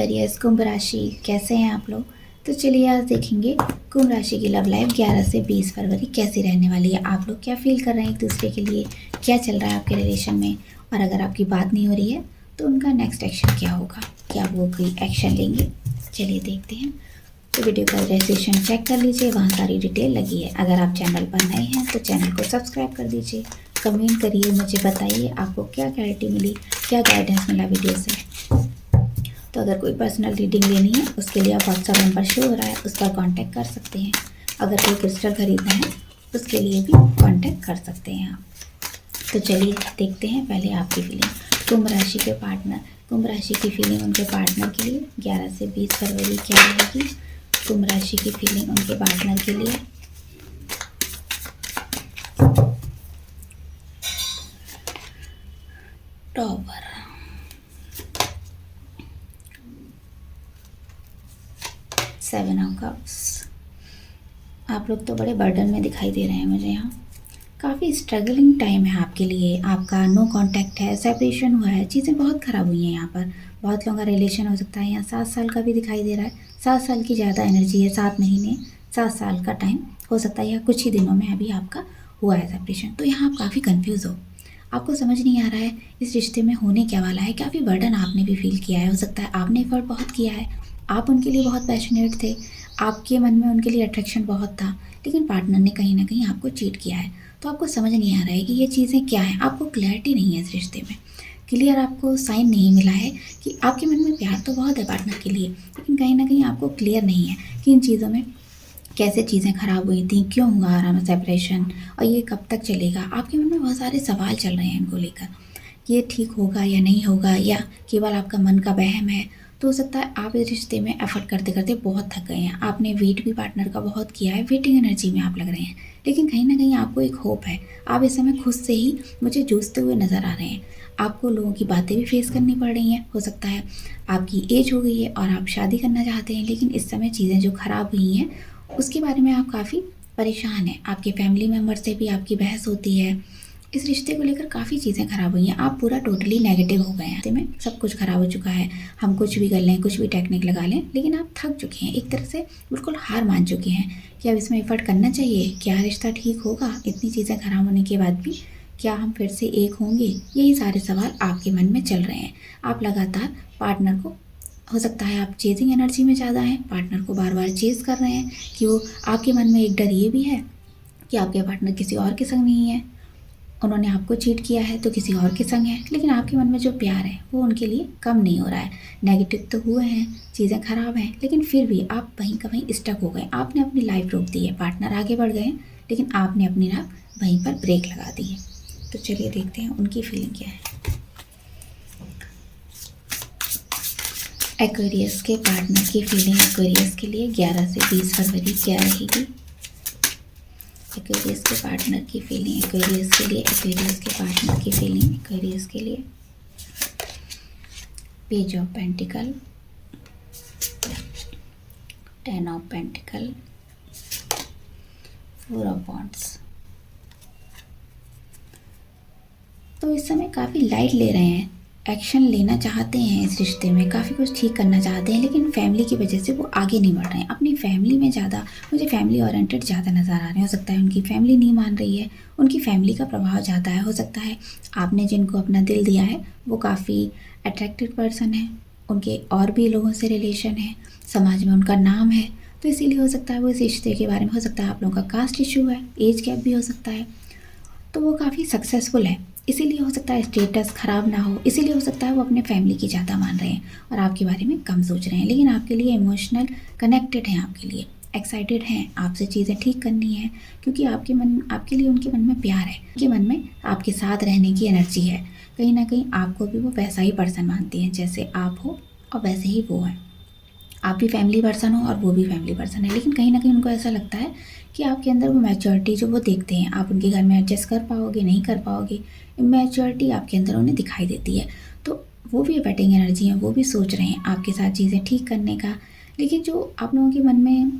Aquarius कुंभ राशि, कैसे हैं आप लोग। तो चलिए आज देखेंगे कुंभ राशि की लव लाइफ 11 से 20 फरवरी कैसी रहने वाली है। आप लोग क्या फील कर रहे हैं एक दूसरे के लिए, क्या चल रहा है आपके रिलेशन में, और अगर आपकी बात नहीं हो रही है तो उनका नेक्स्ट एक्शन क्या होगा, क्या वो कोई एक्शन लेंगे। चलिए देखते हैं। तो वीडियो का रजिस्ट्रेशन चेक कर लीजिए, वहाँ सारी डिटेल लगी है। अगर आप चैनल पर नए हैं तो चैनल को सब्सक्राइब कर दीजिए, कमेंट करिए, मुझे बताइए आपको क्या क्लैरिटी मिली, क्या गाइडेंस मिला वीडियो से। तो अगर कोई पर्सनल रीडिंग लेनी है उसके लिए आप व्हाट्सएप नंबर शो हो रहा है, उस पर कांटेक्ट कर सकते हैं। अगर कोई क्रिस्टल खरीदना है उसके लिए भी कांटेक्ट कर सकते हैं आप। तो चलिए देखते हैं पहले आपकी फीलिंग। कुंभ राशि के पार्टनर, कुंभ राशि की फीलिंग उनके पार्टनर के लिए 11 से 20 फरवरी क्या रहेगी। कुंभ राशि की फीलिंग उनके पार्टनर के लिए। Tower, seven of cups. आप लोग तो बड़े बर्डन में दिखाई दे रहे हैं मुझे यहाँ। काफ़ी स्ट्रगलिंग टाइम है आपके लिए। आपका नो कांटेक्ट है, सेपरेशन हुआ है, चीज़ें बहुत ख़राब हुई हैं यहाँ पर। बहुत लोगों का रिलेशन हो सकता है। यहाँ 7 साल का भी दिखाई दे रहा है। 7 साल की ज़्यादा एनर्जी है, 7 महीने 7 साल का टाइम हो सकता है, या कुछ ही दिनों में अभी आपका हुआ है सेपरेशन। तो यहाँ आप काफ़ी कन्फ्यूज़ हो, आपको समझ नहीं आ रहा है इस रिश्ते में होने क्या वाला है। काफ़ी बर्डन आपने भी फील किया है। हो सकता है आपने एफर्ट बहुत किया है, आप उनके लिए बहुत पैशनेट थे, आपके मन में उनके लिए अट्रैक्शन बहुत था, लेकिन पार्टनर ने कहीं ना कहीं आपको चीट किया है। तो आपको समझ नहीं आ रहा है कि ये चीज़ें क्या हैं। आपको क्लैरिटी नहीं है इस रिश्ते में, क्लियर आपको साइन नहीं मिला है कि आपके मन में प्यार तो बहुत है पार्टनर के लिए, लेकिन कहीं ना कहीं आपको क्लियर नहीं है कि इन चीज़ों में कैसे चीज़ें ख़राब हुई थी, क्यों हुआ आराम सेपरेशन, और ये कब तक चलेगा। आपके मन में बहुत सारे सवाल चल रहे हैं इनको लेकर, ये ठीक होगा या नहीं होगा, या केवल आपका मन का वहम है। तो हो सकता है आप इस रिश्ते में एफर्ट करते करते बहुत थक गए हैं। आपने वेट भी पार्टनर का बहुत किया है, वेटिंग एनर्जी में आप लग रहे हैं, लेकिन कहीं ना कहीं आपको एक होप है। आप इस समय खुद से ही मुझे जूझते हुए नज़र आ रहे हैं। आपको लोगों की बातें भी फेस करनी पड़ रही हैं। हो सकता है आपकी एज हो गई है और आप शादी करना चाहते हैं, लेकिन इस समय चीज़ें जो ख़राब हुई हैं उसके बारे में आप काफ़ी परेशान हैं। आपके फैमिली मेम्बर से भी आपकी बहस होती है। इस रिश्ते को लेकर काफ़ी चीज़ें ख़राब हुई हैं। आप पूरा टोटली नेगेटिव हो गए हैं, में सब कुछ ख़राब हो चुका है। हम कुछ भी कर लें, कुछ भी टेक्निक लगा लें, लेकिन आप थक चुके हैं, एक तरह से बिल्कुल हार मान चुके हैं कि अब इसमें एफर्ट करना चाहिए। क्या रिश्ता ठीक होगा इतनी चीज़ें ख़राब होने के बाद भी? क्या हम फिर से एक होंगे? यही सारे सवाल आपके मन में चल रहे हैं। आप लगातार पार्टनर को, हो सकता है आप चेजिंग एनर्जी में ज़्यादा हैं, पार्टनर को बार बार चेज़ कर रहे हैं कि वो, आपके मन में एक डर ये भी है कि आपके पार्टनर किसी और के संग नहीं है, उन्होंने आपको चीट किया है तो किसी और के संग है। लेकिन आपके मन में जो प्यार है वो उनके लिए कम नहीं हो रहा है। नेगेटिव तो हुए हैं, चीज़ें खराब हैं, लेकिन फिर भी आप वहीं का वहीं स्टक हो गए। आपने अपनी लाइफ रोक दी है, पार्टनर आगे बढ़ गए, लेकिन आपने अपनी लाइफ वहीं पर ब्रेक लगा दी है। तो चलिए देखते हैं उनकी फीलिंग क्या है। एक्वेरियस के पार्टनर की फीलिंग एक्वेरियस के लिए 11 से 20 फरवरी क्या रहेगी। एक्वेरियस के पार्टनर की फीलिंग एक्वेरियस के लिए, एक्वेरियस के पार्टनर की फीलिंग एक्वेरियस के लिए। Page of pentacle, 10 of pentacle, 4 of wands. तो इस समय काफ़ी लाइट ले रहे हैं, एक्शन लेना चाहते हैं इस रिश्ते में, काफ़ी कुछ ठीक करना चाहते हैं, लेकिन फैमिली की वजह से वो आगे नहीं बढ़ रहे हैं। अपनी फैमिली में ज़्यादा, मुझे फैमिली ओरिएंटेड ज़्यादा नज़र आ रहे हैं। हो सकता है उनकी फैमिली नहीं मान रही है, उनकी फैमिली का प्रभाव ज़्यादा है। हो सकता है आपने जिनको अपना दिल दिया है वो काफ़ी अट्रैक्टिव पर्सन है, उनके और भी लोगों से रिलेशन है, समाज में उनका नाम है, तो इसीलिए हो सकता है वो इस रिश्ते के बारे में, हो सकता है आप लोगों का कास्ट इशू है, एज गैप भी हो सकता है, तो वो काफ़ी सक्सेसफुल है, इसीलिए हो सकता है स्टेटस ख़राब ना हो, इसीलिए हो सकता है वो अपने फैमिली की ज़्यादा मान रहे हैं और आपके बारे में कम सोच रहे हैं। लेकिन आपके लिए इमोशनल कनेक्टेड हैं, आपके लिए एक्साइटेड हैं, आपसे चीज़ें ठीक करनी है, क्योंकि आपके लिए उनके मन में प्यार है, उनके मन में आपके साथ रहने की एनर्जी है। कहीं ना कहीं आपको भी वो वैसा ही पर्सन मानती हैं जैसे आप हो, और वैसे ही वो है। आप भी फैमिली पर्सन हो और वो भी फैमिली पर्सन है, लेकिन कहीं ना कहीं उनको ऐसा लगता है कि आपके अंदर वो मैच्योरिटी जो वो देखते हैं, आप उनके घर में एडजस्ट कर पाओगे नहीं कर पाओगे, मैच्योरिटी आपके अंदर उन्हें दिखाई देती है। तो वो भी वेटिंग एनर्जी है, वो भी सोच रहे हैं आपके साथ चीज़ें ठीक करने का, लेकिन जो आप लोगों के मन में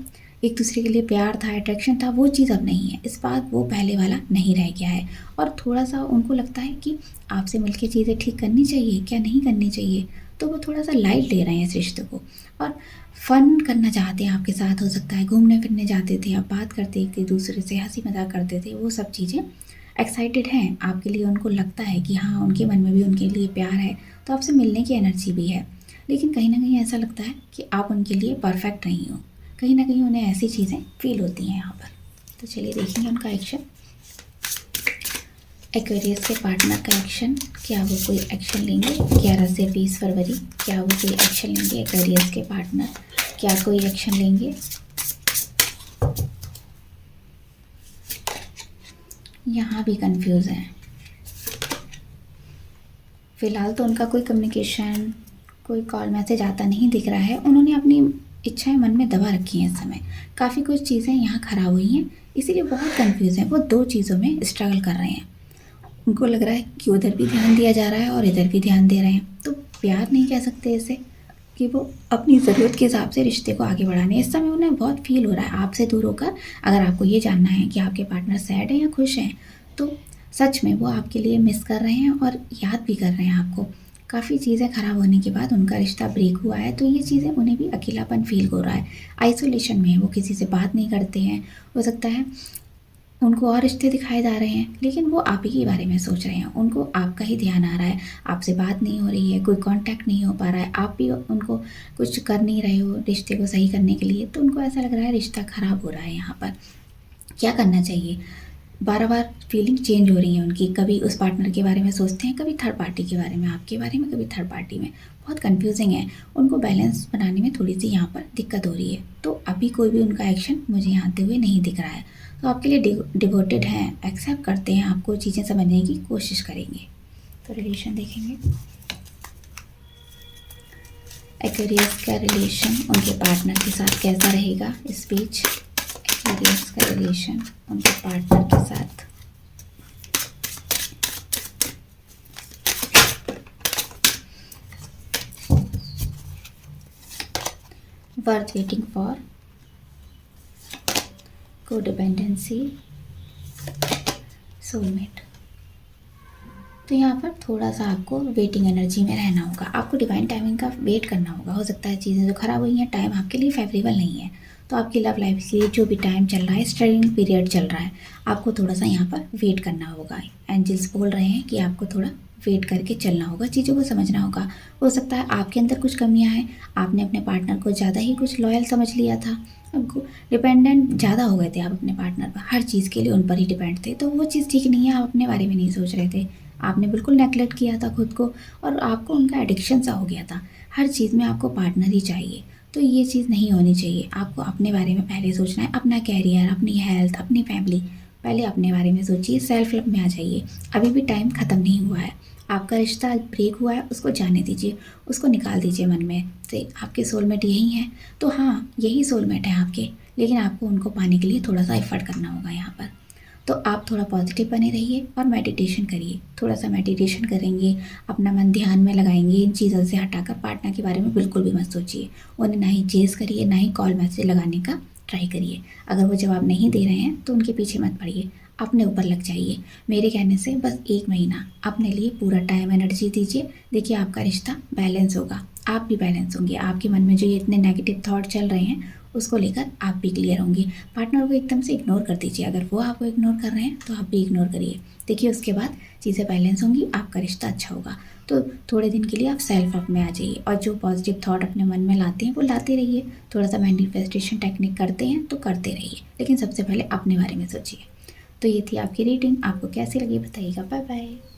एक दूसरे के लिए प्यार था, अट्रैक्शन था, वो चीज़ अब नहीं है। इस बार वो पहले वाला नहीं रह गया है और थोड़ा सा उनको लगता है कि आपसे मिलके चीज़ें ठीक करनी चाहिए, क्या नहीं करनी चाहिए, तो वो थोड़ा सा लाइट ले रहे हैं इस रिश्ते को और फ़न करना चाहते हैं आपके साथ। हो सकता है घूमने फिरने जाते थे, आप बात करते एक दूसरे से, हंसी मजाक करते थे, वो सब चीज़ें एक्साइटेड हैं आपके लिए। उनको लगता है कि हाँ, उनके मन में भी उनके लिए प्यार है, तो आपसे मिलने की एनर्जी भी है। लेकिन कहीं ना कहीं ऐसा लगता है कि आप उनके लिए परफेक्ट नहीं हो। कहीं ना कहीं उन्हें ऐसी चीज़ें फील होती हैं यहाँ पर। तो चलिए देखेंगे उनका एक्शन। एक्वेरियस के पार्टनर का एक्शन, क्या वो कोई एक्शन लेंगे 11 से 20 फरवरी? क्या वो कोई एक्शन लेंगे एक्वेरियस के पार्टनर? क्या कोई एक्शन लेंगे? यहाँ भी कंफ्यूज है। फ़िलहाल तो उनका कोई कम्युनिकेशन, कोई कॉल मैसेज आता नहीं दिख रहा है। उन्होंने अपनी इच्छाएं मन में दबा रखी हैं इस समय। काफ़ी कुछ चीज़ें यहाँ ख़राब हुई हैं, इसीलिए बहुत कंफ्यूज हैं। वो दो चीज़ों में स्ट्रगल कर रहे हैं। उनको लग रहा है कि उधर भी ध्यान दिया जा रहा है और इधर भी ध्यान दे रहे हैं, तो प्यार नहीं कह सकते इसे, कि वो अपनी ज़रूरत के हिसाब से रिश्ते को आगे बढ़ाने। इस समय उन्हें बहुत फील हो रहा है आपसे दूर होकर। अगर आपको ये जानना है कि आपके पार्टनर सैड है या खुश हैं, तो सच में वो आपके लिए मिस कर रहे हैं और याद भी कर रहे हैं आपको। काफ़ी चीज़ें ख़राब होने के बाद उनका रिश्ता ब्रेक हुआ है, तो ये चीज़ें उन्हें भी अकेलापन फील हो रहा है। आइसोलेशन में है, वो किसी से बात नहीं करते हैं। हो सकता है उनको और रिश्ते दिखाए जा रहे हैं, लेकिन वो आप ही के बारे में सोच रहे हैं। उनको आपका ही ध्यान आ रहा है, आपसे बात नहीं हो रही है, कोई कांटेक्ट नहीं हो पा रहा है, आप भी उनको कुछ कर नहीं रहे हो रिश्ते को सही करने के लिए, तो उनको ऐसा लग रहा है रिश्ता ख़राब हो रहा है। यहाँ पर क्या करना चाहिए? बार बार फीलिंग चेंज हो रही है उनकी। कभी उस पार्टनर के बारे में सोचते हैं, कभी थर्ड पार्टी के बारे में, आपके बारे में, कभी थर्ड पार्टी में। बहुत कंफ्यूजिंग है। उनको बैलेंस बनाने में थोड़ी सी यहाँ पर दिक्कत हो रही है। तो अभी कोई भी उनका एक्शन मुझे यहाँ आते हुए नहीं दिख रहा है। तो आपके लिए डिवोटेड हैं, एक्सेप्ट करते हैं, आपको चीज़ें समझने की कोशिश करेंगे। तो रिलेशन देखेंगे। एक्वेरियस का रिलेशन उनके पार्टनर के साथ कैसा रहेगा इस बीच? एक्वेरियस का रिलेशन उनके पार्टनर के साथ। Worth waiting for, codependency, soulmate. तो यहाँ पर थोड़ा सा आपको वेटिंग एनर्जी में रहना होगा। आपको डिवाइन टाइमिंग का वेट करना होगा। हो सकता है चीज़ें जो ख़राब हुई हैं, टाइम आपके लिए फेवरेबल नहीं है, तो आपकी लव लाइफ के लिए जो भी टाइम चल रहा है, स्ट्रगलिंग पीरियड चल रहा है, आपको थोड़ा सा यहाँ पर वेट करना होगा। एंजल्स बोल रहे हैं कि आपको थोड़ा वेट करके चलना होगा, चीज़ों को समझना होगा। हो सकता है आपके अंदर कुछ कमियां हैं, आपने अपने पार्टनर को ज़्यादा ही कुछ लॉयल समझ लिया था, डिपेंडेंट ज़्यादा हो गए थे आप अपने पार्टनर पर, हर चीज़ के लिए उन पर ही डिपेंड थे। तो वो चीज़ ठीक नहीं है। आप अपने बारे में नहीं सोच रहे थे, आपने बिल्कुल नेगलेक्ट किया था खुद को और आपको उनका एडिक्शन सा हो गया था। हर चीज़ में आपको पार्टनर ही चाहिए, तो ये चीज़ नहीं होनी चाहिए। आपको अपने बारे में पहले सोचना है, अपना कैरियर, अपनी हेल्थ, अपनी फैमिली, पहले अपने बारे में सोचिए, सेल्फ लव में आ जाइए। अभी भी टाइम ख़त्म नहीं हुआ है। आपका रिश्ता ब्रेक हुआ है, उसको जाने दीजिए, उसको निकाल दीजिए मन में से। आपके सोलमेट यही हैं, तो हाँ, यही सोलमेट है आपके, लेकिन आपको उनको पाने के लिए थोड़ा सा एफर्ट करना होगा यहाँ पर। तो आप थोड़ा पॉजिटिव बने रहिए और मेडिटेशन करिए। थोड़ा सा मेडिटेशन करेंगे, अपना मन ध्यान में लगाएंगे, इन चीज़ों से हटाकर पार्टनर के बारे में बिल्कुल भी मत सोचिए। उन्हें ना ही चेज़ करिए, ना ही कॉल मैसेज लगाने का ट्राई करिए। अगर वो जवाब नहीं दे रहे हैं तो उनके पीछे मत पड़िए, अपने ऊपर लग जाइए। मेरे कहने से बस 1 महीना अपने लिए पूरा टाइम एनर्जी दीजिए। देखिए आपका रिश्ता बैलेंस होगा, आप भी बैलेंस होंगे। आपके मन में जो ये इतने नेगेटिव थॉट चल रहे हैं, उसको लेकर आप भी क्लियर होंगे। पार्टनर को एकदम से इग्नोर कर दीजिए। अगर वो आपको इग्नोर कर रहे हैं तो आप भी इग्नोर करिए। देखिए उसके बाद चीज़ें बैलेंस होंगी, आपका रिश्ता अच्छा होगा। तो थोड़े दिन के लिए आप सेल्फ लव में आ जाइए और जो पॉजिटिव थॉट अपने मन में लाते हैं वो लाते रहिए। थोड़ा सा मैनिफेस्टेशन टेक्निक करते हैं तो करते रहिए, लेकिन सबसे पहले अपने बारे में सोचिए। तो ये थी आपकी रीडिंग। आपको कैसी लगी बताइएगा। Bye bye.